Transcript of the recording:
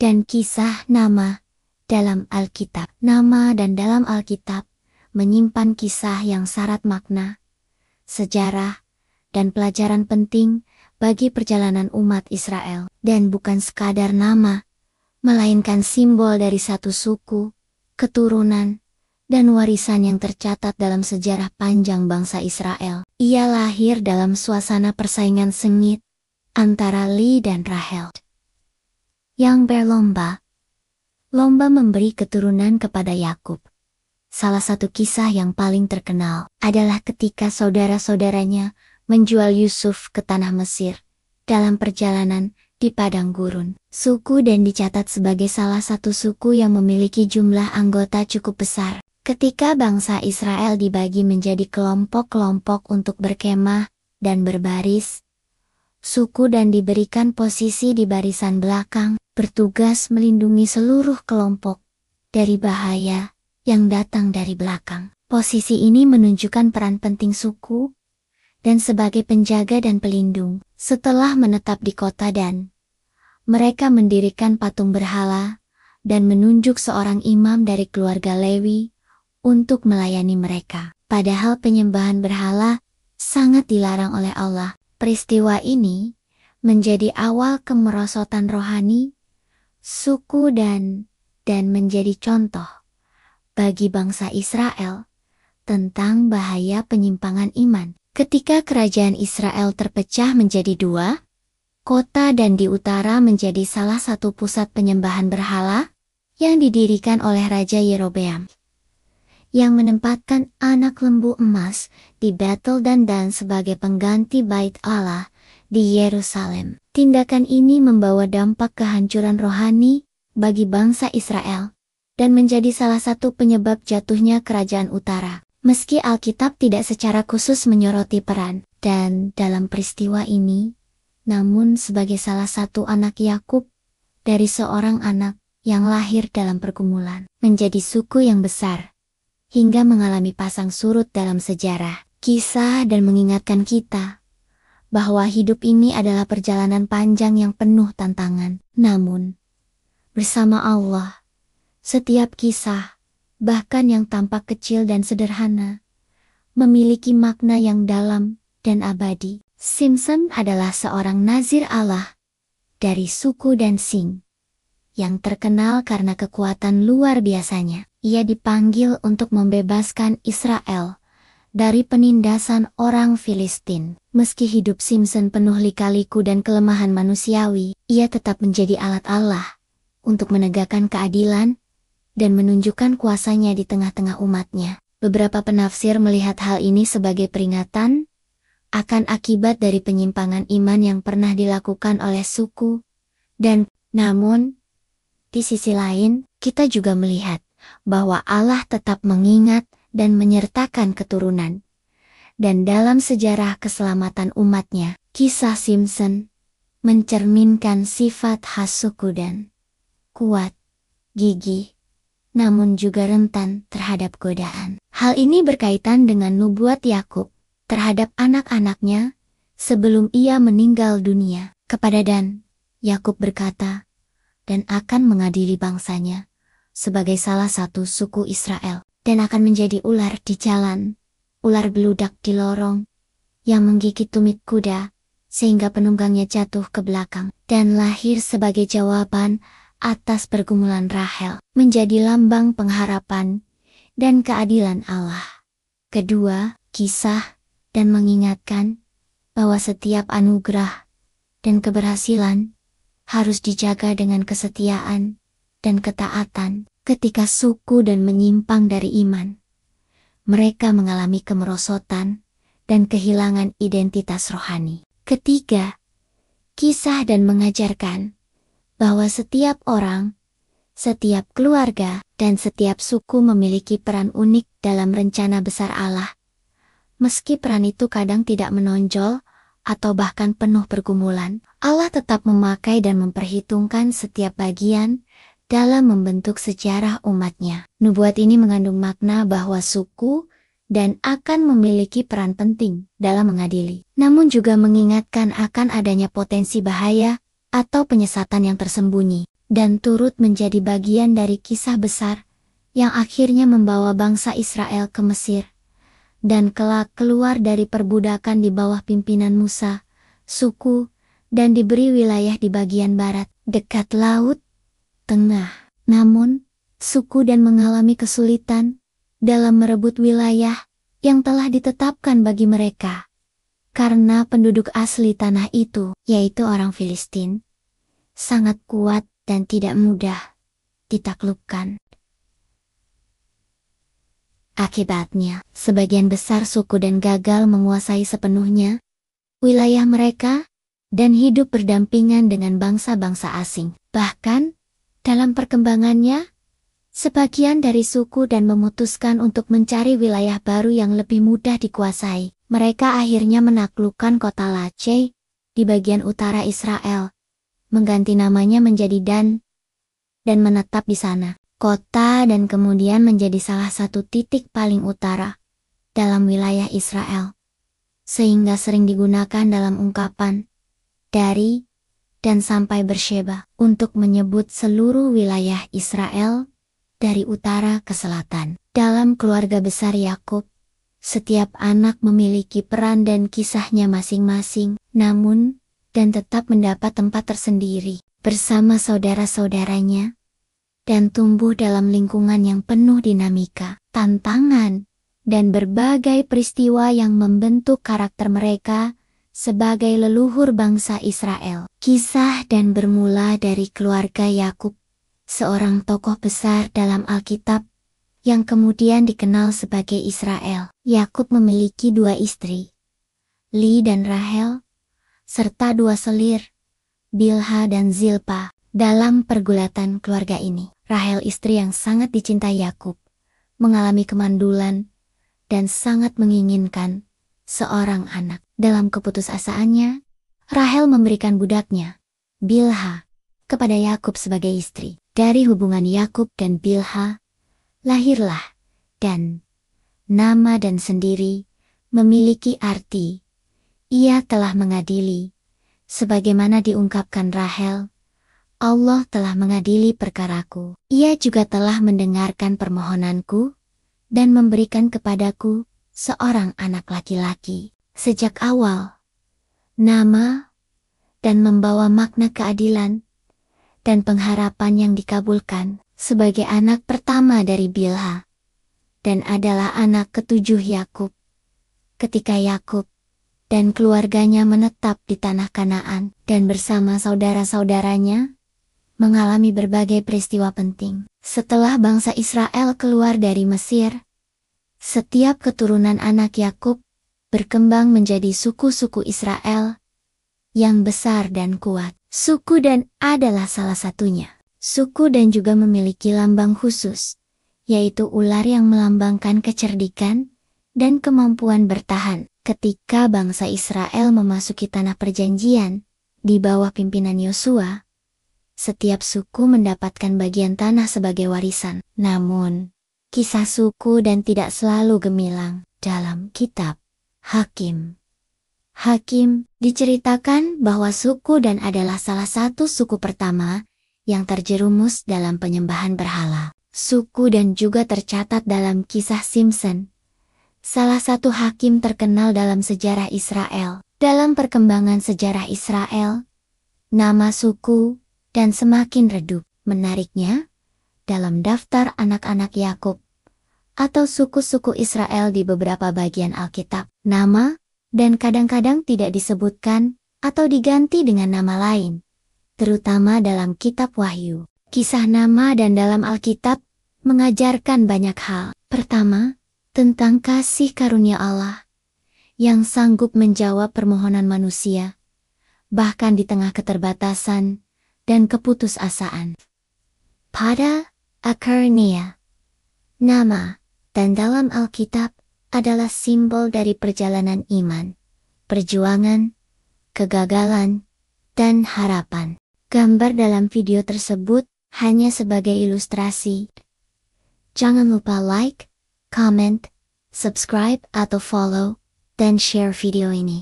dan kisah nama dalam Alkitab. Nama dan dalam Alkitab menyimpan kisah yang syarat makna, sejarah, dan pelajaran penting bagi perjalanan umat Israel. Dan bukan sekadar nama, melainkan simbol dari satu suku, keturunan, dan warisan yang tercatat dalam sejarah panjang bangsa Israel. Ia lahir dalam suasana persaingan sengit antara Li dan Rahel yang berlomba. Lomba memberi keturunan kepada Yakub. Salah satu kisah yang paling terkenal adalah ketika saudara-saudaranya menjual Yusuf ke tanah Mesir dalam perjalanan di padang gurun. Suku Dan dicatat sebagai salah satu suku yang memiliki jumlah anggota cukup besar. Ketika bangsa Israel dibagi menjadi kelompok-kelompok untuk berkemah dan berbaris, suku Dan diberikan posisi di barisan belakang, bertugas melindungi seluruh kelompok dari bahaya yang datang dari belakang. Posisi ini menunjukkan peran penting suku Dan sebagai penjaga dan pelindung. Setelah menetap di kota Dan, mereka mendirikan patung berhala dan menunjuk seorang imam dari keluarga Lewi untuk melayani mereka. Padahal penyembahan berhala sangat dilarang oleh Allah. Peristiwa ini menjadi awal kemerosotan rohani suku Dan menjadi contoh bagi bangsa Israel tentang bahaya penyimpangan iman. Ketika kerajaan Israel terpecah menjadi dua, kota Dan di utara menjadi salah satu pusat penyembahan berhala yang didirikan oleh Raja Yerobeam, yang menempatkan anak lembu emas di Betel dan sebagai pengganti Bait Allah di Yerusalem. Tindakan ini membawa dampak kehancuran rohani bagi bangsa Israel dan menjadi salah satu penyebab jatuhnya kerajaan utara. Meski Alkitab tidak secara khusus menyoroti peran Dan dalam peristiwa ini, namun sebagai salah satu anak Yakub dari seorang anak yang lahir dalam pergumulan, menjadi suku yang besar hingga mengalami pasang surut dalam sejarah. Kisah Dan mengingatkan kita bahwa hidup ini adalah perjalanan panjang yang penuh tantangan. Namun, bersama Allah, setiap kisah, bahkan yang tampak kecil dan sederhana, memiliki makna yang dalam dan abadi. Simson adalah seorang nazir Allah dari suku Dan Sing, yang terkenal karena kekuatan luar biasanya. Ia dipanggil untuk membebaskan Israel dari penindasan orang Filistin. Meski hidup Simson penuh lika-liku dan kelemahan manusiawi, ia tetap menjadi alat Allah untuk menegakkan keadilan dan menunjukkan kuasanya di tengah-tengah umatnya. Beberapa penafsir melihat hal ini sebagai peringatan akan akibat dari penyimpangan iman yang pernah dilakukan oleh suku Dan. Namun, di sisi lain, kita juga melihat bahwa Allah tetap mengingat dan menyertakan keturunan. Dan dalam sejarah keselamatan umatnya, kisah Simson mencerminkan sifat khas suku Dan. Kuat, gigih, namun juga rentan terhadap godaan. Hal ini berkaitan dengan nubuat Yakub terhadap anak-anaknya sebelum ia meninggal dunia. Kepada Dan, Yakub berkata, Dan akan mengadili bangsanya sebagai salah satu suku Israel, dan akan menjadi ular di jalan, ular beludak di lorong, yang menggigit tumit kuda, sehingga penunggangnya jatuh ke belakang. Dan lahir sebagai jawaban atas pergumulan Rahel, menjadi lambang pengharapan dan keadilan Allah. Kedua, kisah Dan mengingatkan bahwa setiap anugerah dan keberhasilan harus dijaga dengan kesetiaan dan ketaatan. Ketika suku Dan menyimpang dari iman, mereka mengalami kemerosotan dan kehilangan identitas rohani. Ketiga, kisah Dan mengajarkan bahwa setiap orang, setiap keluarga, dan setiap suku memiliki peran unik dalam rencana besar Allah. Meski peran itu kadang tidak menonjol, atau bahkan penuh pergumulan, Allah tetap memakai dan memperhitungkan setiap bagian dalam membentuk sejarah umatnya. Nubuat ini mengandung makna bahwa suku Dan akan memiliki peran penting dalam mengadili, namun juga mengingatkan akan adanya potensi bahaya atau penyesatan yang tersembunyi. dan turut menjadi bagian dari kisah besar yang akhirnya membawa bangsa Israel ke Mesir, dan kelak keluar dari perbudakan di bawah pimpinan Musa, suku, dan diberi wilayah di bagian barat, dekat Laut Tengah. Namun, suku dan mengalami kesulitan dalam merebut wilayah yang telah ditetapkan bagi mereka. Karena penduduk asli tanah itu, yaitu orang Filistin, sangat kuat dan tidak mudah ditaklukkan. Akibatnya, sebagian besar suku dan gagal menguasai sepenuhnya wilayah mereka dan hidup berdampingan dengan bangsa-bangsa asing. Bahkan, dalam perkembangannya, sebagian dari suku dan memutuskan untuk mencari wilayah baru yang lebih mudah dikuasai. Mereka akhirnya menaklukkan kota Lace di bagian utara Israel, mengganti namanya menjadi Dan, dan menetap di sana. Kota dan kemudian menjadi salah satu titik paling utara dalam wilayah Israel, sehingga sering digunakan dalam ungkapan dari dan sampai Bersheba untuk menyebut seluruh wilayah Israel dari utara ke selatan. Dalam keluarga besar Yakub, setiap anak memiliki peran dan kisahnya masing-masing, namun, dan tetap mendapat tempat tersendiri bersama saudara-saudaranya, dan tumbuh dalam lingkungan yang penuh dinamika, tantangan, dan berbagai peristiwa yang membentuk karakter mereka sebagai leluhur bangsa Israel. Kisah dan bermula dari keluarga Yakub, seorang tokoh besar dalam Alkitab, yang kemudian dikenal sebagai Israel. Yakub memiliki 2 istri, Li dan Rahel, serta 2 selir, Bilha dan Zilpa. Dalam pergulatan keluarga ini, Rahel istri yang sangat dicintai Yakub, mengalami kemandulan, dan sangat menginginkan seorang anak. Dalam keputusasaannya, Rahel memberikan budaknya, Bilha, kepada Yakub sebagai istri. Dari hubungan Yakub dan Bilha, lahirlah Dan. Nama Dan sendiri memiliki arti, ia telah mengadili. Sebagaimana diungkapkan Rahel, Allah telah mengadili perkaraku. Ia juga telah mendengarkan permohonanku dan memberikan kepadaku seorang anak laki-laki. Sejak awal, nama dan membawa makna keadilan dan pengharapan yang dikabulkan sebagai anak pertama dari Bilha, dan adalah anak ke-7 Yakub. Ketika Yakub dan keluarganya menetap di tanah Kanaan dan bersama saudara-saudaranya, mengalami berbagai peristiwa penting. Setelah bangsa Israel keluar dari Mesir, setiap keturunan anak Yakub berkembang menjadi suku-suku Israel yang besar dan kuat. Suku Dan adalah salah satunya. Suku Dan juga memiliki lambang khusus, yaitu ular yang melambangkan kecerdikan dan kemampuan bertahan. Ketika bangsa Israel memasuki tanah perjanjian di bawah pimpinan Yosua, setiap suku mendapatkan bagian tanah sebagai warisan. Namun, kisah suku Dan tidak selalu gemilang. Dalam kitab Hakim, diceritakan bahwa suku Dan adalah salah satu suku pertama yang terjerumus dalam penyembahan berhala. Suku Dan juga tercatat dalam kisah Simson, salah satu hakim terkenal dalam sejarah Israel. Dalam perkembangan sejarah Israel, nama suku Dan semakin redup. Menariknya, dalam daftar anak-anak Yakub atau suku-suku Israel di beberapa bagian Alkitab, nama Dan kadang-kadang tidak disebutkan atau diganti dengan nama lain, terutama dalam kitab Wahyu. Kisah nama Dan dalam Alkitab mengajarkan banyak hal. Pertama, tentang kasih karunia Allah yang sanggup menjawab permohonan manusia, bahkan di tengah keterbatasan dan keputusasaan. Pada akhirnya, nama Dan dalam Alkitab adalah simbol dari perjalanan iman, perjuangan, kegagalan, dan harapan. Gambar dalam video tersebut hanya sebagai ilustrasi. Jangan lupa like, comment, subscribe atau follow, dan share video ini.